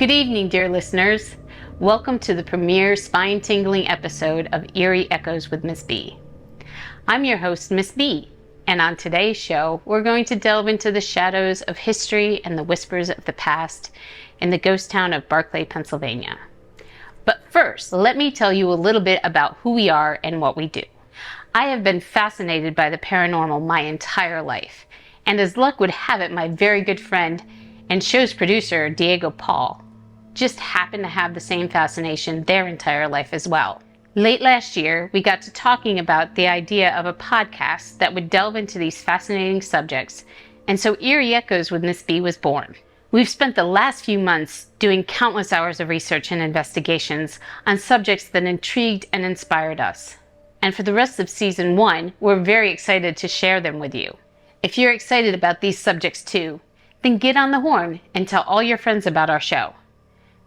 Good evening, dear listeners. Welcome to the premiere spine-tingling episode of Eerie Echoes with Miss B. I'm your host, Miss B, and on today's show, we're going to delve into the shadows of history and the whispers of the past in the ghost town of Barclay, Pennsylvania. But first, let me tell you a little bit about who we are and what we do. I have been fascinated by the paranormal my entire life, and as luck would have it, my very good friend and show's producer, Diego Paul, just happened to have the same fascination their entire life as well. Late last year, we got to talking about the idea of a podcast that would delve into these fascinating subjects, and so Eerie Echoes with Miss B was born. We've spent the last few months doing countless hours of research and investigations on subjects that intrigued and inspired us. And for the rest of season 1, we're very excited to share them with you. If you're excited about these subjects too, then get on the horn and tell all your friends about our show.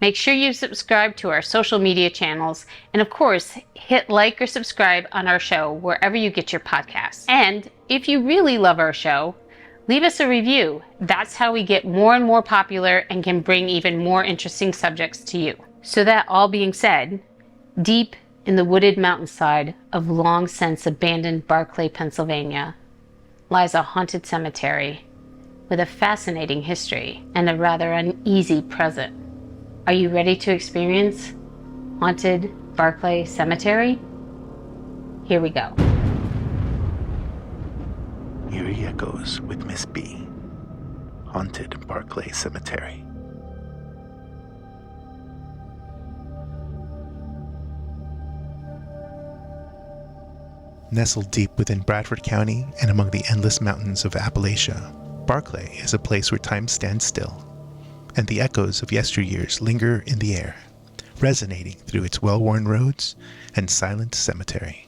Make sure you subscribe to our social media channels, and of course, hit like or subscribe on our show wherever you get your podcasts. And if you really love our show, leave us a review. That's how we get more and more popular and can bring even more interesting subjects to you. So that all being said, deep in the wooded mountainside of long since abandoned Barclay, Pennsylvania, lies a haunted cemetery with a fascinating history and a rather uneasy present. Are you ready to experience haunted Barclay Cemetery? Here we go. Eerie Echoes with Miss B. Haunted Barclay Cemetery. Nestled deep within Bradford County and among the endless mountains of Appalachia, Barclay is a place where time stands still, and the echoes of yesteryears linger in the air, resonating through its well-worn roads and silent cemetery.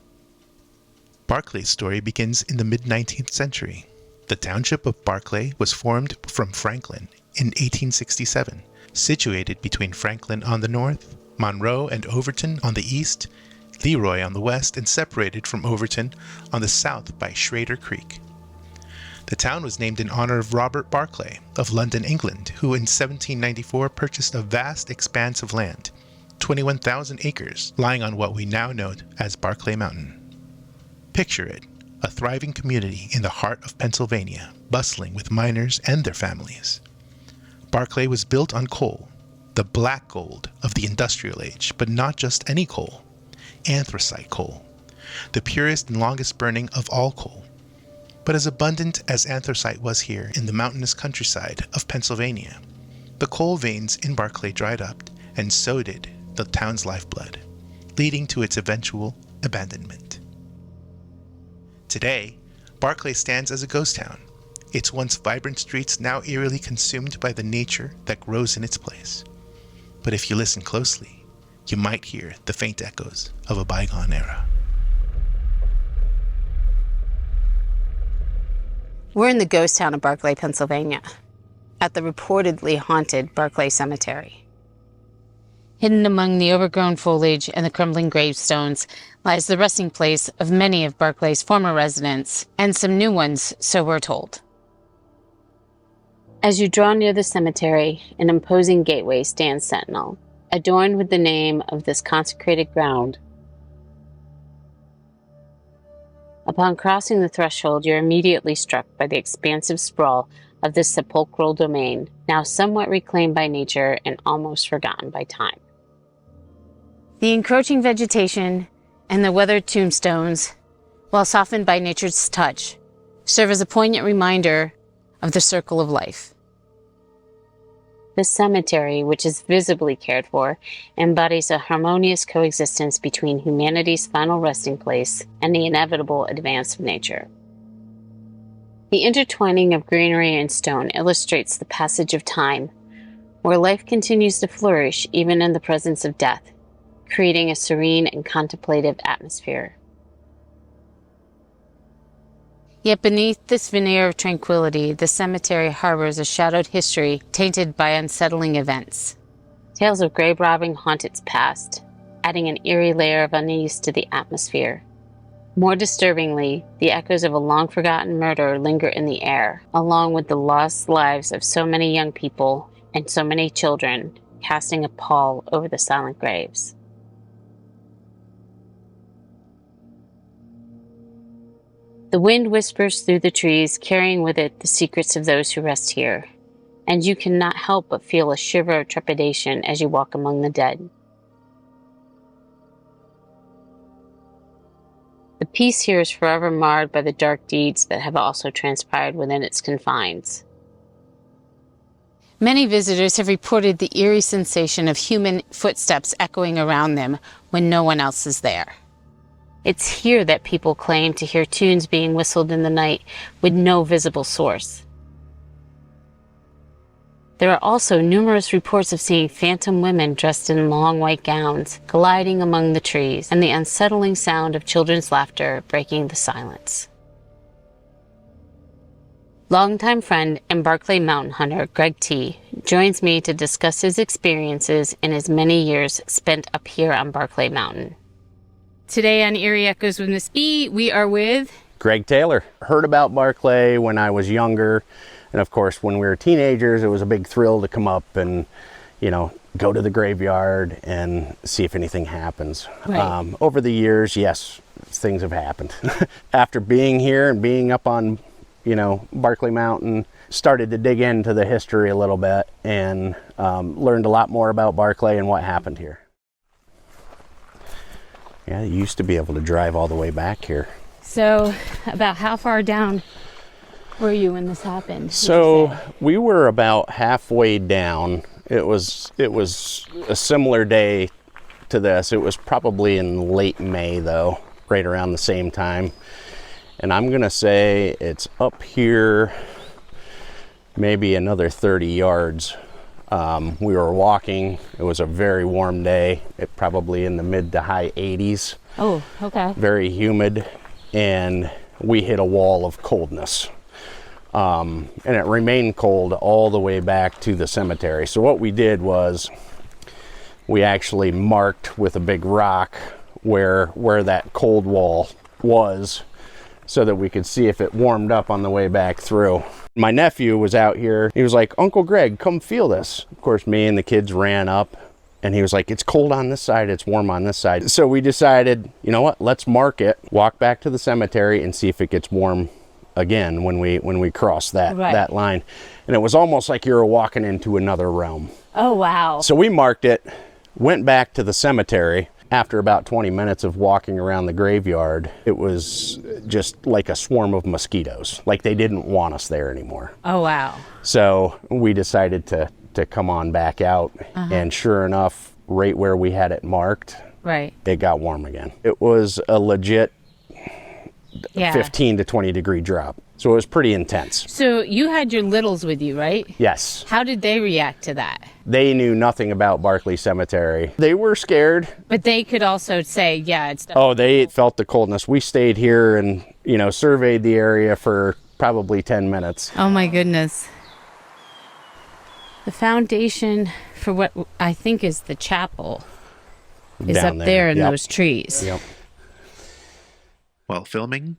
Barclay's story begins in the mid-19th century. The township of Barclay was formed from Franklin in 1867, situated between Franklin on the north, Monroe and Overton on the east, Leroy on the west, and separated from Overton on the south by Schrader Creek. The town was named in honor of Robert Barclay of London, England, who in 1794 purchased a vast expanse of land, 21,000 acres, lying on what we now know as Barclay Mountain. Picture it, a thriving community in the heart of Pennsylvania, bustling with miners and their families. Barclay was built on coal, the black gold of the industrial age, but not just any coal, anthracite coal, the purest and longest burning of all coal. But as abundant as anthracite was here in the mountainous countryside of Pennsylvania, the coal veins in Barclay dried up, and so did the town's lifeblood, leading to its eventual abandonment. Today, Barclay stands as a ghost town, its once vibrant streets now eerily consumed by the nature that grows in its place. But if you listen closely, you might hear the faint echoes of a bygone era. We're in the ghost town of Barclay, Pennsylvania, at the reportedly haunted Barclay Cemetery. Hidden among the overgrown foliage and the crumbling gravestones lies the resting place of many of Barclay's former residents, and some new ones, so we're told. As you draw near the cemetery, an imposing gateway stands sentinel, adorned with the name of this consecrated ground. Upon crossing the threshold, you're immediately struck by the expansive sprawl of this sepulchral domain, now somewhat reclaimed by nature and almost forgotten by time. The encroaching vegetation and the weathered tombstones, while softened by nature's touch, serve as a poignant reminder of the circle of life. The cemetery, which is visibly cared for, embodies a harmonious coexistence between humanity's final resting place and the inevitable advance of nature. The intertwining of greenery and stone illustrates the passage of time, where life continues to flourish even in the presence of death, creating a serene and contemplative atmosphere. Yet beneath this veneer of tranquility, the cemetery harbors a shadowed history tainted by unsettling events. Tales of grave robbing haunt its past, adding an eerie layer of unease to the atmosphere. More disturbingly, the echoes of a long-forgotten murder linger in the air, along with the lost lives of so many young people and so many children, casting a pall over the silent graves. The wind whispers through the trees, carrying with it the secrets of those who rest here, and you cannot help but feel a shiver of trepidation as you walk among the dead. The peace here is forever marred by the dark deeds that have also transpired within its confines. Many visitors have reported the eerie sensation of human footsteps echoing around them when no one else is there. It's here that people claim to hear tunes being whistled in the night with no visible source. There are also numerous reports of seeing phantom women dressed in long white gowns gliding among the trees, and the unsettling sound of children's laughter breaking the silence. Longtime friend and Barclay mountain hunter Greg T. joins me to discuss his experiences in his many years spent up here on Barclay Mountain. Today on Eerie Echoes with Miss B, we are with Greg Taylor. Heard about Barclay when I was younger, and of course when we were teenagers it was a big thrill to come up and, you know, go to the graveyard and see if anything happens. Right. Over the years, yes, things have happened. After being here and being up on, you know, Barclay Mountain, started to dig into the history a little bit and learned a lot more about Barclay and what happened here. Yeah, you used to be able to drive all the way back here. So, about how far down were you when this happened? So we were about halfway down. It was a similar day to this. It was probably in late May though, right around the same time. And I'm gonna say it's up here maybe another 30 yards. We were walking. It was a very warm day, probably in the mid to high 80s. Oh, okay. Very humid, and we hit a wall of coldness. And it remained cold all the way back to the cemetery. So what we did was we actually marked with a big rock where that cold wall was so that we could see if it warmed up on the way back through. My nephew was out here. He was like, "Uncle Greg, come feel this." Of course, me and the kids ran up and he was like, "It's cold on this side, it's warm on this side." So we decided, you know what, let's mark it, walk back to the cemetery and see if it gets warm again when we cross that line. And it was almost like you were walking into another realm. Oh, wow. So we marked it, went back to the cemetery. After about 20 minutes of walking around the graveyard, it was just like a swarm of mosquitoes. Like they didn't want us there anymore. Oh, wow. So we decided to come on back out. And sure enough, right where we had it marked, Right. it got warm again. It was a legit 15 to 20 degree drop. So it was pretty intense. So you had your littles with you, right? Yes. How did they react to that? They knew nothing about Barclay Cemetery. They were scared. But they could also say, yeah, it's... Oh, they felt the coldness. We stayed here and, you know, surveyed the area for probably 10 minutes. Oh my goodness. The foundation for what I think is the chapel is Down up there in Yep. those trees. Yep. While filming,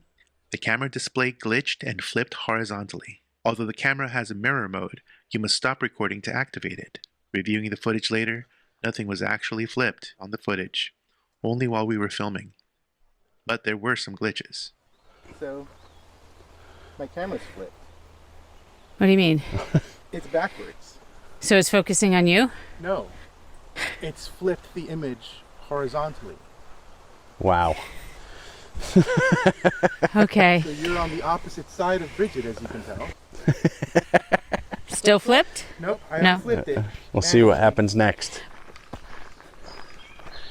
the camera display glitched and flipped horizontally. Although the camera has a mirror mode, you must stop recording to activate it. Reviewing the footage later, nothing was actually flipped on the footage, only while we were filming. But there were some glitches. So, my camera's flipped. What do you mean? It's backwards. So it's focusing on you? No. It's flipped the image horizontally. Wow. Okay. So you're on the opposite side of Bridget, as you can tell. Still flipped? Nope, I No. haven't flipped it. We'll see what happens next.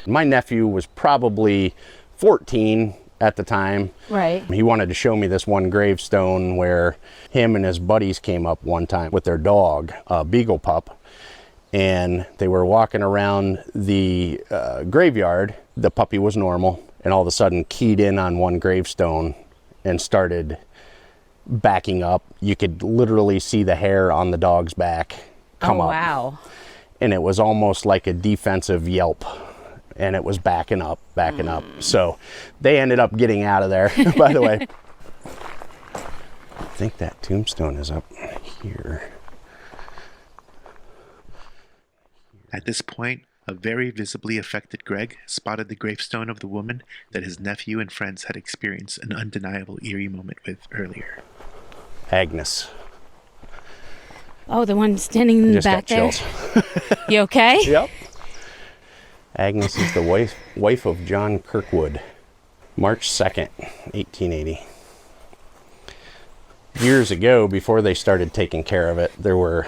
My nephew was probably 14 at the time. Right. He wanted to show me this one gravestone where him and his buddies came up one time with their dog, a beagle pup, and they were walking around the graveyard. The puppy was normal, and all of a sudden keyed in on one gravestone and started backing up. You could literally see the hair on the dog's back come up. Wow. And it was almost like a defensive yelp. And it was backing up. So they ended up getting out of there, by the way. I think that tombstone is up here. At this point, a very visibly affected Greg spotted the gravestone of the woman that his nephew and friends had experienced an undeniable eerie moment with earlier. Agnes. Oh, the one standing in the back there? You okay? Yep. Agnes is the wife of John Kirkwood. March 2nd, 1880. Years ago, before they started taking care of it, there were,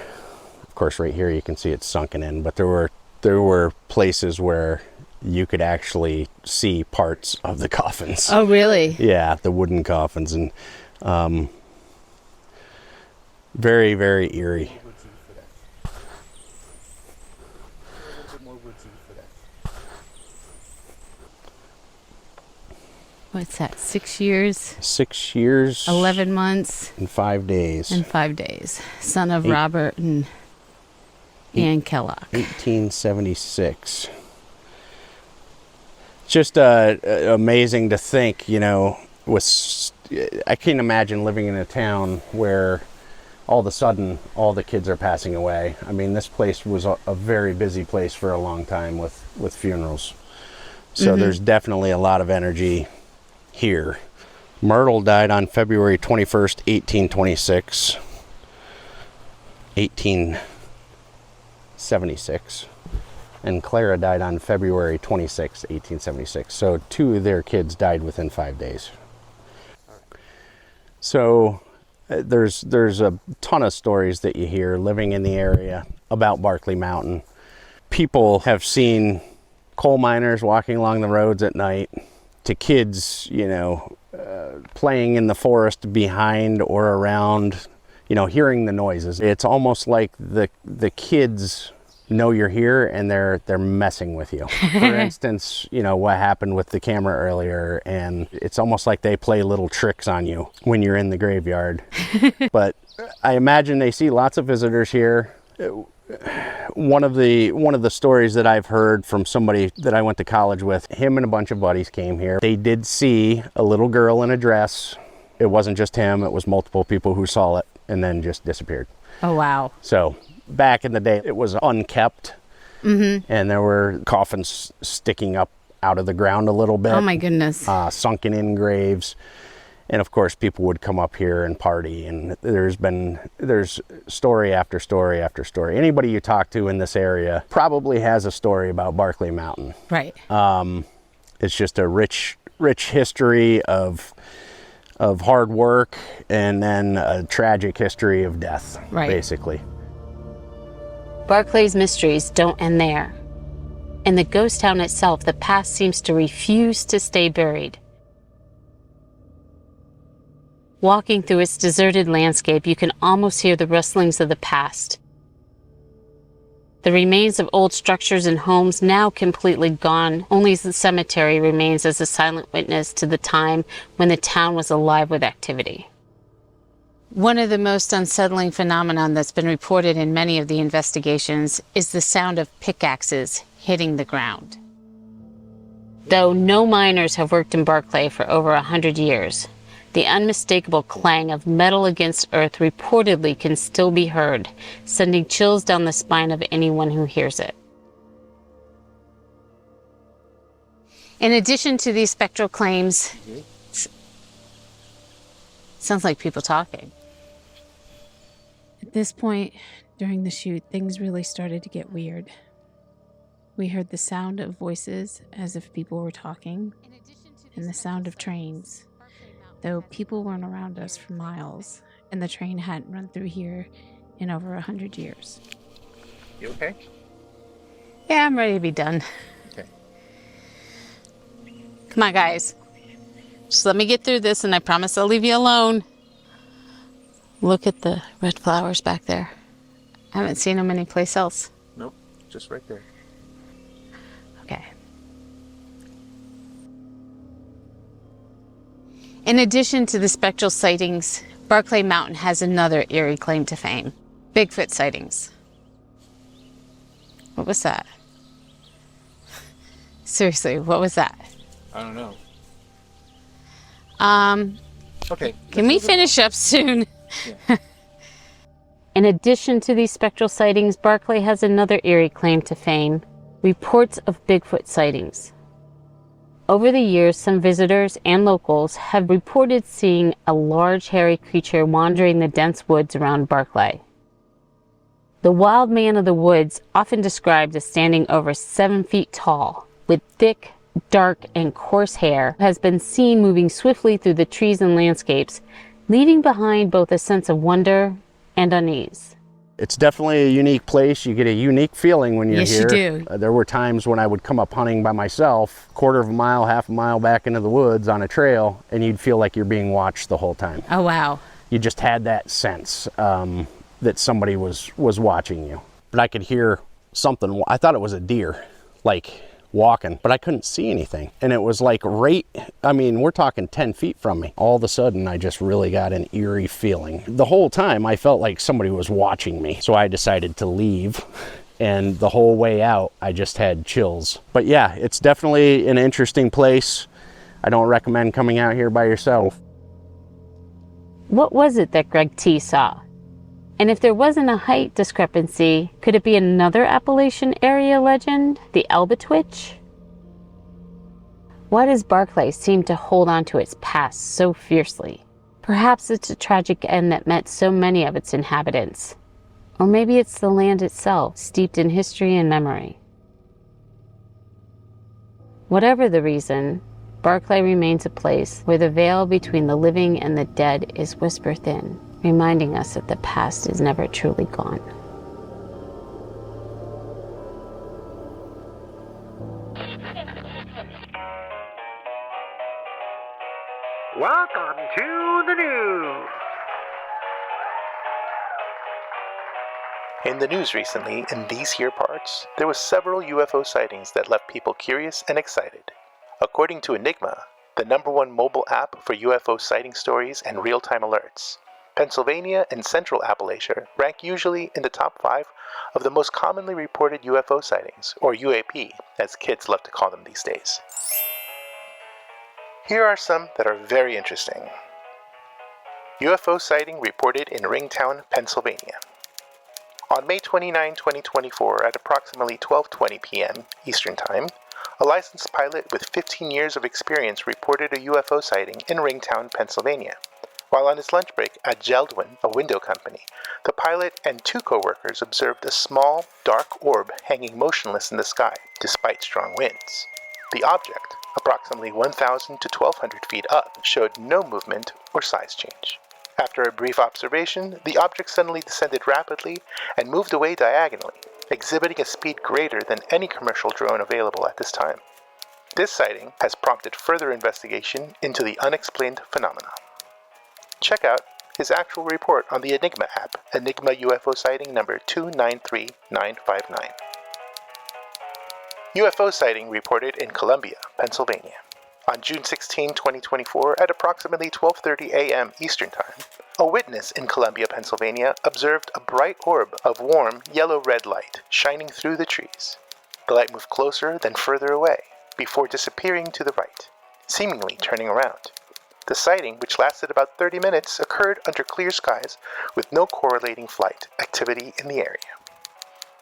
of course right here you can see it's sunken in, but there were places where you could actually see parts of the coffins. Oh, really? Yeah, the wooden coffins, and very, very eerie. What's that, 6 years? 6 years. 11 months. And 5 days. And 5 days. Son of Robert and Ann Kellogg. 1876. Just amazing to think, you know, I can't imagine living in a town where all of a sudden all the kids are passing away. I mean, this place was a very busy place for a long time with funerals. So there's definitely a lot of energy here. Myrtle died on February 21st, 1826. 1876. And Clara died on February 26, 1876. So 2 of their kids died within 5 days. So there's a ton of stories that you hear living in the area about Barclay Mountain. People have seen coal miners walking along the roads at night, to kids, you know, playing in the forest behind or around, you know, hearing the noises. It's almost like the kids know you're here and they're messing with you. For instance, you know, what happened with the camera earlier, and it's almost like they play little tricks on you when you're in the graveyard. But I imagine they see lots of visitors here. One of the stories that I've heard from somebody that I went to college with, him and a bunch of buddies came here. They did see a little girl in a dress. It wasn't just him, it was multiple people who saw it and then just disappeared. Oh, wow. So back in the day, it was unkept, and there were coffins sticking up out of the ground a little bit. Oh, my goodness. Sunken in graves. And of course, people would come up here and party, and there's story after story after story. Anybody you talk to in this area probably has a story about Barclay Mountain. Right. It's just a rich history of hard work, and then a tragic history of death, basically. Barclay's mysteries don't end there. In the ghost town itself, the past seems to refuse to stay buried. Walking through its deserted landscape, you can almost hear the rustlings of the past. The remains of old structures and homes now completely gone. Only the cemetery remains as a silent witness to the time when the town was alive with activity. One of the most unsettling phenomenon that's been reported in many of the investigations is the sound of pickaxes hitting the ground. Though no miners have worked in Barclay for over 100 years, the unmistakable clang of metal against earth reportedly can still be heard, sending chills down the spine of anyone who hears it. In addition to these spectral claims, sounds like people talking. At this point, during the shoot, things really started to get weird. We heard the sound of voices as if people were talking, and the sound of trains. Though people weren't around us for miles, and the train hadn't run through here in over 100 years. You okay? Yeah, I'm ready to be done. Okay. Come on, guys. Just let me get through this, and I promise I'll leave you alone. Look at the red flowers back there. I haven't seen them anyplace else. Nope, just right there. Okay. In addition to the spectral sightings, Barclay Mountain has another eerie claim to fame: Bigfoot sightings. What was that? Seriously, what was that? I don't know. Okay. Can we finish up soon? Yeah. In addition to these spectral sightings, Barclay has another eerie claim to fame: reports of Bigfoot sightings. Over the years, some visitors and locals have reported seeing a large hairy creature wandering the dense woods around Barclay. The wild man of the woods, often described as standing over 7 feet tall, with thick, dark, and coarse hair, has been seen moving swiftly through the trees and landscapes, leaving behind both a sense of wonder and unease. It's definitely a unique place. You get a unique feeling when you're Yes, here. you do. There were times when I would come up hunting by myself, quarter of a mile, half a mile back into the woods on a trail, and you'd feel like you're being watched the whole time. Oh, wow. You just had that sense that somebody was watching you. But I could hear something. I thought it was a deer, like walking, but I couldn't see anything. And it was like we're talking 10 feet from me. All of a sudden, I just really got an eerie feeling. The whole time, I felt like somebody was watching me. So I decided to leave. And the whole way out, I just had chills. But yeah, it's definitely an interesting place. I don't recommend coming out here by yourself. What was it that Greg T saw? And if there wasn't a height discrepancy, could it be another Appalachian area legend, the Albatwitch? Why does Barclay seem to hold on to its past so fiercely? Perhaps it's a tragic end that met so many of its inhabitants. Or maybe it's the land itself, steeped in history and memory. Whatever the reason, Barclay remains a place where the veil between the living and the dead is whisper thin, reminding us that the past is never truly gone. Welcome to the news. In the news recently, in these here parts, there was several UFO sightings that left people curious and excited. According to Enigma, the #1 mobile app for UFO sighting stories and real-time alerts, Pennsylvania and Central Appalachia rank usually in the top 5 of the most commonly reported UFO sightings, or UAP, as kids love to call them these days. Here are some that are very interesting. UFO sighting reported in Ringtown, Pennsylvania. On May 29, 2024, at approximately 12:20 p.m. Eastern Time, a licensed pilot with 15 years of experience reported a UFO sighting in Ringtown, Pennsylvania. While on his lunch break at Geldwin, a window company, the pilot and 2 co-workers observed a small, dark orb hanging motionless in the sky, despite strong winds. The object, approximately 1,000 to 1,200 feet up, showed no movement or size change. After a brief observation, the object suddenly descended rapidly and moved away diagonally, exhibiting a speed greater than any commercial drone available at this time. This sighting has prompted further investigation into the unexplained phenomena. Check out his actual report on the Enigma app, Enigma UFO sighting number 293959. UFO sighting reported in Columbia, Pennsylvania. On June 16, 2024, at approximately 12:30 a.m. Eastern Time, a witness in Columbia, Pennsylvania, observed a bright orb of warm yellow-red light shining through the trees. The light moved closer, then further away, before disappearing to the right, seemingly turning around. The sighting, which lasted about 30 minutes, occurred under clear skies with no correlating flight activity in the area.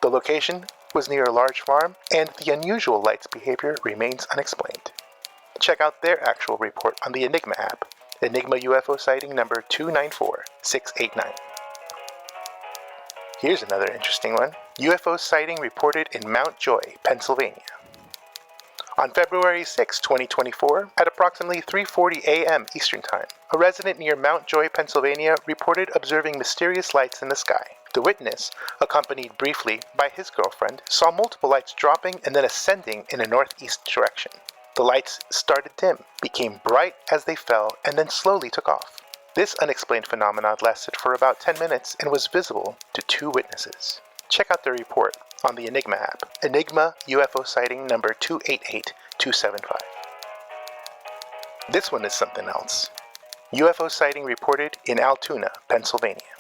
The location was near a large farm, and the unusual light's behavior remains unexplained. Check out their actual report on the Enigma app, Enigma UFO sighting number 294689. Here's another interesting one. UFO sighting reported in Mount Joy, Pennsylvania. On February 6, 2024, at approximately 3:40 a.m. Eastern Time, a resident near Mount Joy, Pennsylvania, reported observing mysterious lights in the sky. The witness, accompanied briefly by his girlfriend, saw multiple lights dropping and then ascending in a northeast direction. The lights started dim, became bright as they fell, and then slowly took off. This unexplained phenomenon lasted for about 10 minutes and was visible to 2 witnesses. Check out their report on the Enigma app, Enigma UFO sighting number 288275. This one is something else. UFO sighting reported in Altoona, Pennsylvania.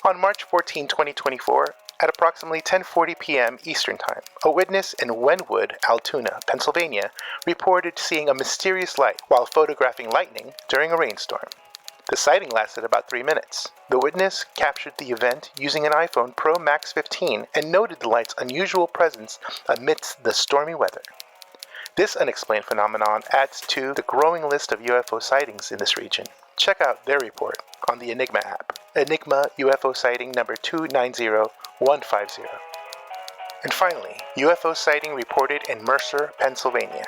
On March 14, 2024, at approximately 10:40 p.m. Eastern Time, a witness in Wenwood, Altoona, Pennsylvania, reported seeing a mysterious light while photographing lightning during a rainstorm. The sighting lasted about 3 minutes. The witness captured the event using an iPhone Pro Max 15 and noted the light's unusual presence amidst the stormy weather. This unexplained phenomenon adds to the growing list of UFO sightings in this region. Check out their report on the Enigma app, Enigma UFO sighting number 290150. And finally, UFO sighting reported in Mercer, Pennsylvania.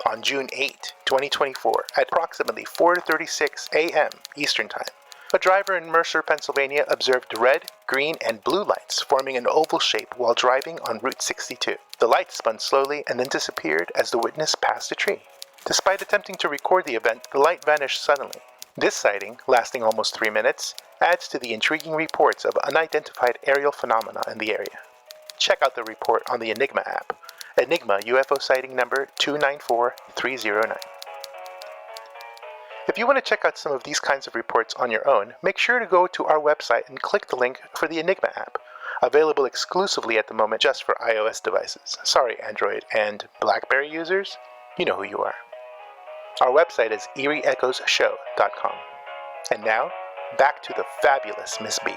On June 8, 2024, at approximately 4:36 a.m. Eastern Time, a driver in Mercer, Pennsylvania observed red, green, and blue lights forming an oval shape while driving on Route 62. The lights spun slowly and then disappeared as the witness passed a tree. Despite attempting to record the event, the light vanished suddenly. This sighting, lasting almost 3 minutes, adds to the intriguing reports of unidentified aerial phenomena in the area. Check out the report on the Enigma app, Enigma UFO sighting number 294309. If you want to check out some of these kinds of reports on your own, make sure to go to our website and click the link for the Enigma app, available exclusively at the moment just for iOS devices. Sorry, Android and BlackBerry users, you know who you are. Our website is eerieechoesshow.com. And now, back to the fabulous Miss B.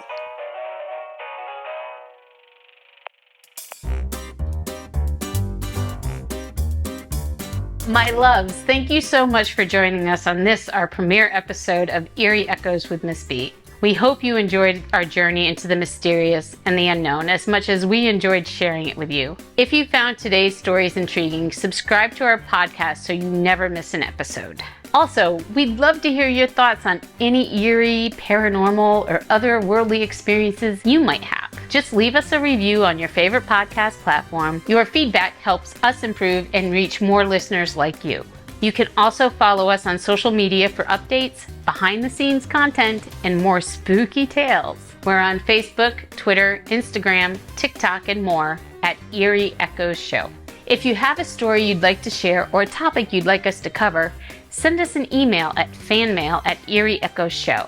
My loves, thank you so much for joining us on this, our premiere episode of Eerie Echoes with Miss B. We hope you enjoyed our journey into the mysterious and the unknown as much as we enjoyed sharing it with you. If you found today's stories intriguing, subscribe to our podcast so you never miss an episode. Also, we'd love to hear your thoughts on any eerie, paranormal, or otherworldly experiences you might have. Just leave us a review on your favorite podcast platform. Your feedback helps us improve and reach more listeners like you. You can also follow us on social media for updates, behind-the-scenes content, and more spooky tales. We're on Facebook, Twitter, Instagram, TikTok, and more at Eerie Echoes Show. If you have a story you'd like to share or a topic you'd like us to cover, send us an email at fanmail@eerieechoesshow.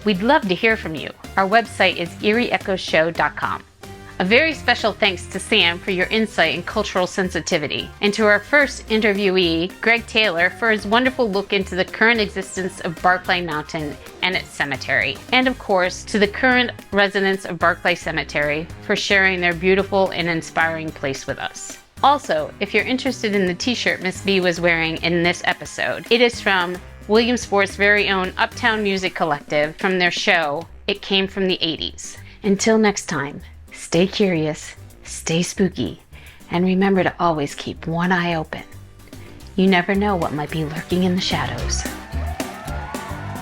We'd love to hear from you. Our website is eerieechoesshow.com. A very special thanks to Sam for your insight and cultural sensitivity, and to our first interviewee, Greg Taylor, for his wonderful look into the current existence of Barclay Mountain and its cemetery. And of course, to the current residents of Barclay Cemetery for sharing their beautiful and inspiring place with us. Also, if you're interested in the t-shirt Miss B was wearing in this episode, it is from Williamsport's very own Uptown Music Collective from their show, It Came from the 80s. Until next time, stay curious, stay spooky, and remember to always keep one eye open. You never know what might be lurking in the shadows.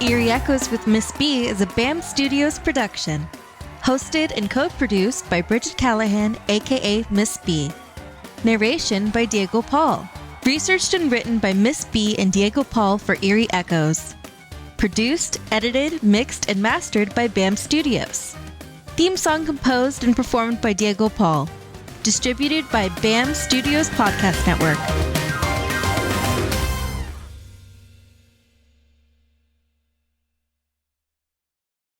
Eerie Echoes with Miss B is a BAM Studios production. Hosted and co-produced by Bridget Callahan, aka Miss B. Narration by Diego Paul. Researched and written by Miss B and Diego Paul for Eerie Echoes. Produced, edited, mixed, and mastered by BAM Studios. Theme song composed and performed by Diego Paul. Distributed by BAM Studios Podcast Network.